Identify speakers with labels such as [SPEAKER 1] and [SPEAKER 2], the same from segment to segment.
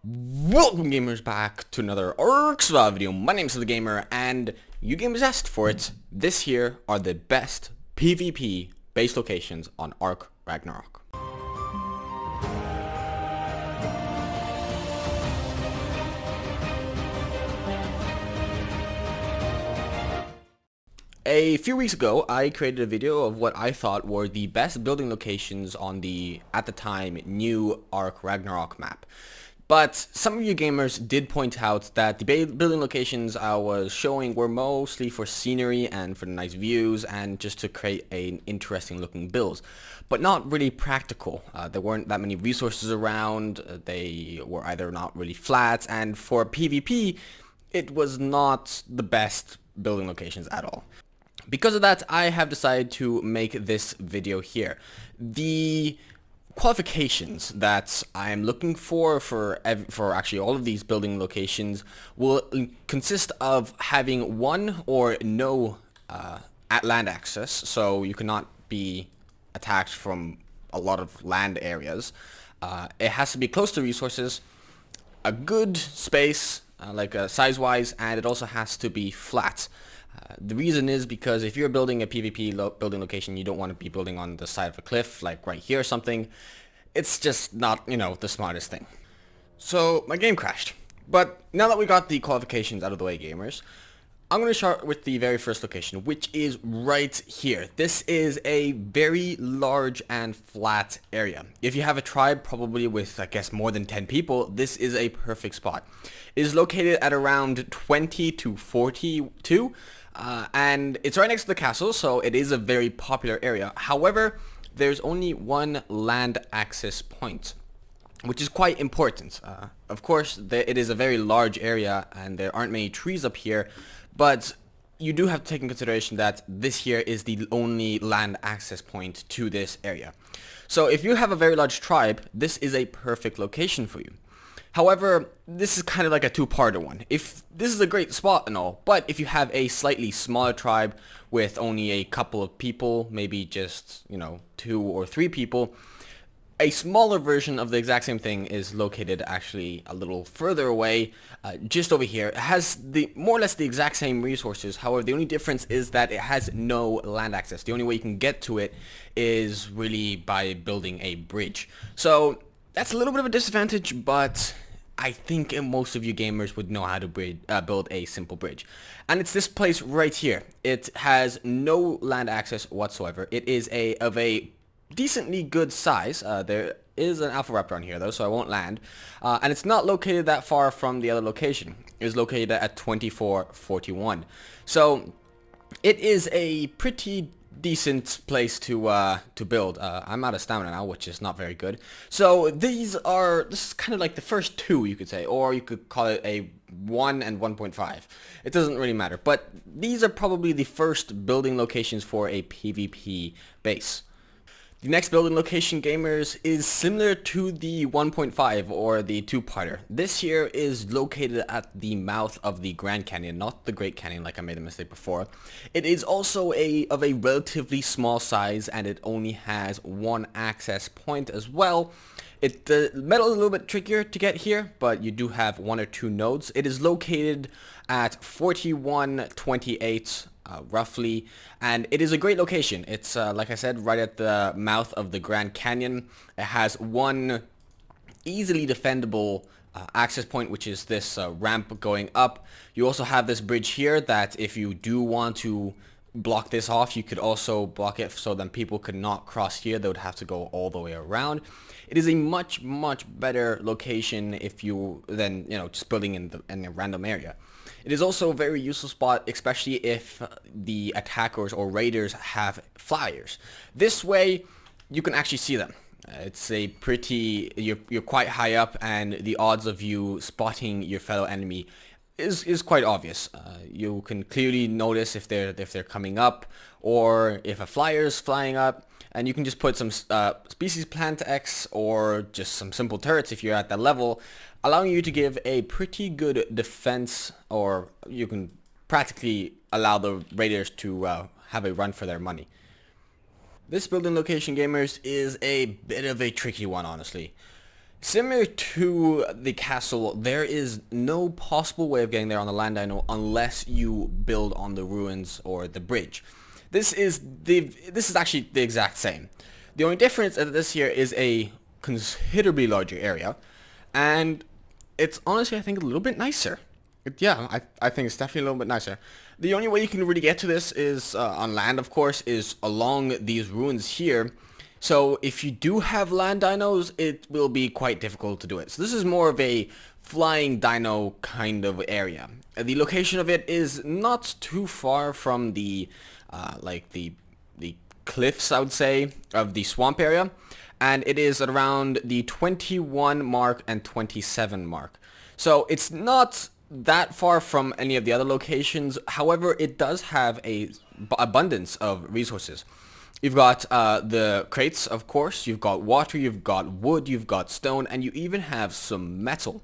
[SPEAKER 1] Welcome gamers back to another ARK Ragnarok video. My name is SebTheGamer and you gamers asked for it. This here are the best PvP base locations on ARK Ragnarok. A few weeks ago, I created a video of what I thought were the best building locations on the, at the time, new ARK Ragnarok map. But some of you gamers did point out that the building locations I was showing were mostly for scenery and for the nice views and just to create an interesting looking builds, but not really practical. There weren't that many resources around, they were either not really flat, and for PvP, it was not the best building locations at all. Because of that, I have decided to make this video here. The qualifications that I'm looking for actually all of these building locations will consist of having one or no land access, so you cannot be attacked from a lot of land areas. It has to be close to resources, a good space, size-wise, and it also has to be flat. The reason is because if you're building a PvP building location, you don't want to be building on the side of a cliff, like right here or something. It's just not, the smartest thing. So my game crashed. But now that we got the qualifications out of the way, gamers, I'm going to start with the very first location, which is right here. This is a very large and flat area. If you have a tribe, probably with, I guess, more than 10 people, this is a perfect spot. It is located at around 20 to 42, and it's right next to the castle, so it is a very popular area. However, there's only one land access point, which is quite important. Of course, it is a very large area, and there aren't many trees up here, but you do have to take in consideration that this here is the only land access point to this area. So if you have a very large tribe, this is a perfect location for you. However, this is kind of like a two-parter one. If this is a great spot and all, but if you have a slightly smaller tribe with only a couple of people, maybe just, 2 or 3 people, a smaller version of the exact same thing is located actually a little further away, just over here. It has more or less the exact same resources. However, the only difference is that it has no land access. The only way you can get to it is really by building a bridge. So that's a little bit of a disadvantage, but I think most of you gamers would know how to build a simple bridge. And it's this place right here. It has no land access whatsoever. It is of a decently good size. There is an Alpha Raptor on here though, so I won't land. And it's not located that far from the other location. It is located at 2441. So it is a pretty decent place to build. I'm out of stamina now, which is not very good. So this is kind of like the first two, you could say, or you could call it a 1 and 1.5. It doesn't really matter, but these are probably the first building locations for a PvP base. The next building location, gamers, is similar to the 1.5 or the two-parter. This here is located at the mouth of the Grand Canyon, not the Great Canyon like I made a mistake before. It is also of a relatively small size, and it only has one access point as well. The metal is a little bit trickier to get here, but you do have 1 or 2 nodes. It is located at 4128 roughly, and it is a great location. It's like I said, right at the mouth of the Grand Canyon. It has one easily defendable access point, which is this ramp going up. You also have this bridge here that if you do want to block this off, you could also block it so that people could not cross here. They would have to go all the way around. It is a much better location if you than just building in a random area. It is also a very useful spot, especially if the attackers or raiders have flyers. This way, you can actually see them. It's a pretty, you're quite high up, and the odds of you spotting your fellow enemy is quite obvious. You can clearly notice if they're coming up, or if a flyer is flying up, and you can just put some species plant X or just some simple turrets if you're at that level, allowing you to give a pretty good defense, or you can practically allow the raiders to have a run for their money. This building location, gamers, is a bit of a tricky one, honestly. Similar to the castle, there is no possible way of getting there on the land dino unless you build on the ruins or the bridge. This is actually the exact same. The only difference is that this here is a considerably larger area, and it's honestly, I think, a little bit nicer. I think it's definitely a little bit nicer. The only way you can really get to this is on land, of course, is along these ruins here. So if you do have land dinos, it will be quite difficult to do it. So this is more of a flying dino kind of area. The location of it is not too far from the the cliffs, I would say, of the swamp area, and it is around the 21 mark and 27 mark. So it's not that far from any of the other locations. However, it does have a abundance of resources. You've got the crates, of course, you've got water, you've got wood, you've got stone, and you even have some metal.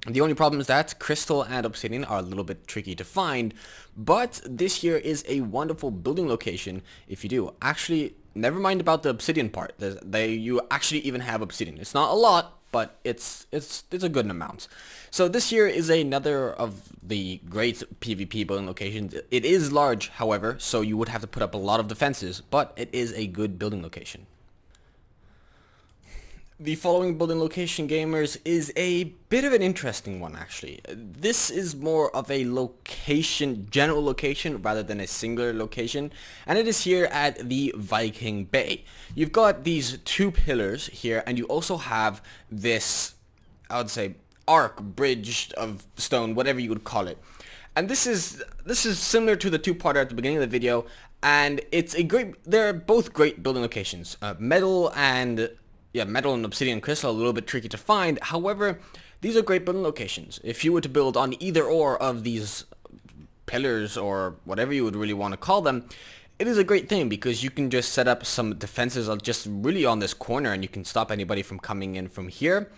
[SPEAKER 1] The only problem is that crystal and obsidian are a little bit tricky to find, but this here is a wonderful building location if you do. Actually, never mind about the obsidian part. You actually even have obsidian. It's not a lot, but it's a good amount. So this here is another of the great PvP building locations. It is large, however, so you would have to put up a lot of defenses, but it is a good building location. The following building location, gamers, is a bit of an interesting one, actually. This is more of a location, general location, rather than a singular location, and it is here at the Viking Bay. You've got these two pillars here, and you also have this, I would say, arc bridge of stone, whatever you would call it. And this is similar to the two-parter at the beginning of the video, and they're both great building locations. Metal and obsidian crystal are a little bit tricky to find. However, these are great building locations. If you were to build on either or of these pillars, or whatever you would really want to call them, it is a great thing because you can just set up some defenses just really on this corner, and you can stop anybody from coming in from here.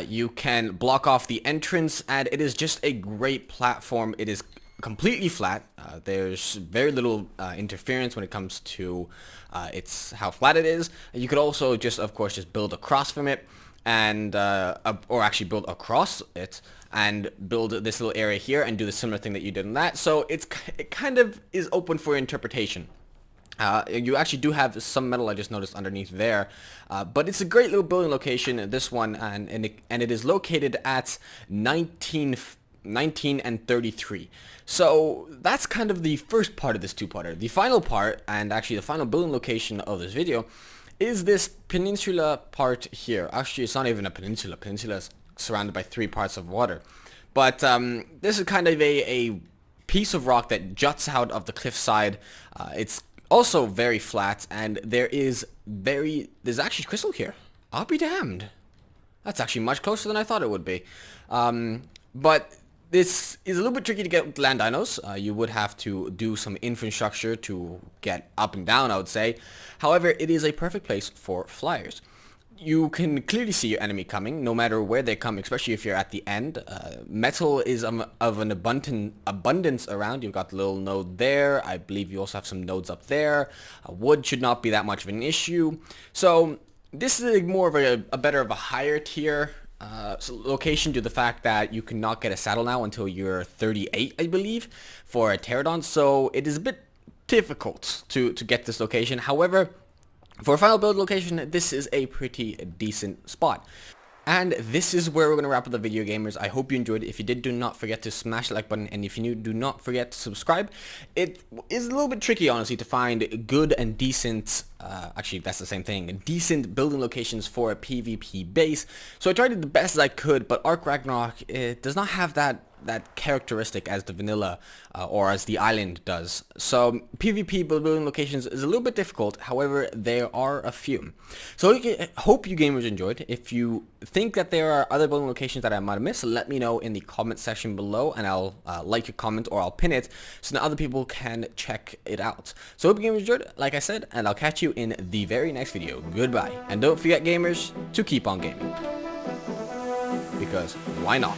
[SPEAKER 1] You can block off the entrance, and it is just a great platform. It is completely flat. There's very little interference when it comes to how flat it is. You could also just, of course, just build across from it, and or actually build across it and build this little area here and do the similar thing that you did in that. So it kind of is open for interpretation. You actually do have some metal, I just noticed, underneath there, but it's a great little building location, this one, and it is located at 19 and 33. So that's kind of the first part of this two-parter. The final part, and actually the final building location of this video, is this peninsula part here. Actually, it's not even a peninsula. Peninsula is surrounded by 3 parts of water. But this is kind of a piece of rock that juts out of the cliffside. It's also very flat, and there's actually crystal here. I'll be damned. That's actually much closer than I thought it would be. But this is a little bit tricky to get with land dinos. You would have to do some infrastructure to get up and down, I would say. However, it is a perfect place for flyers. You can clearly see your enemy coming, no matter where they come, especially if you're at the end. Metal is of an abundance around. You've got the little node there. I believe you also have some nodes up there. Wood should not be that much of an issue. So this is more of a better of a higher tier location, due to the fact that you cannot get a saddle now until you're 38, I believe, for a pterodon. So it is a bit difficult to get this location. However, for a final build location, this is a pretty decent spot. And this is where we're going to wrap up the video, gamers. I hope you enjoyed it. If you did, do not forget to smash the like button. And if you're new, do not forget to subscribe. It is a little bit tricky, honestly, to find good and decent, actually, that's the same thing, decent building locations for a PvP base. So I tried it the best as I could, but ARK Ragnarok, it does not have that characteristic as the vanilla or as the island does. So PvP building locations is a little bit difficult. However, there are a few. So I hope you gamers enjoyed. If you think that there are other building locations that I might have missed, let me know in the comment section below, and I'll like your comment, or I'll pin it so that other people can check it out. So I hope you gamers enjoyed, like I said, and I'll catch you in the very next video. Goodbye. And don't forget, gamers, to keep on gaming. Because why not?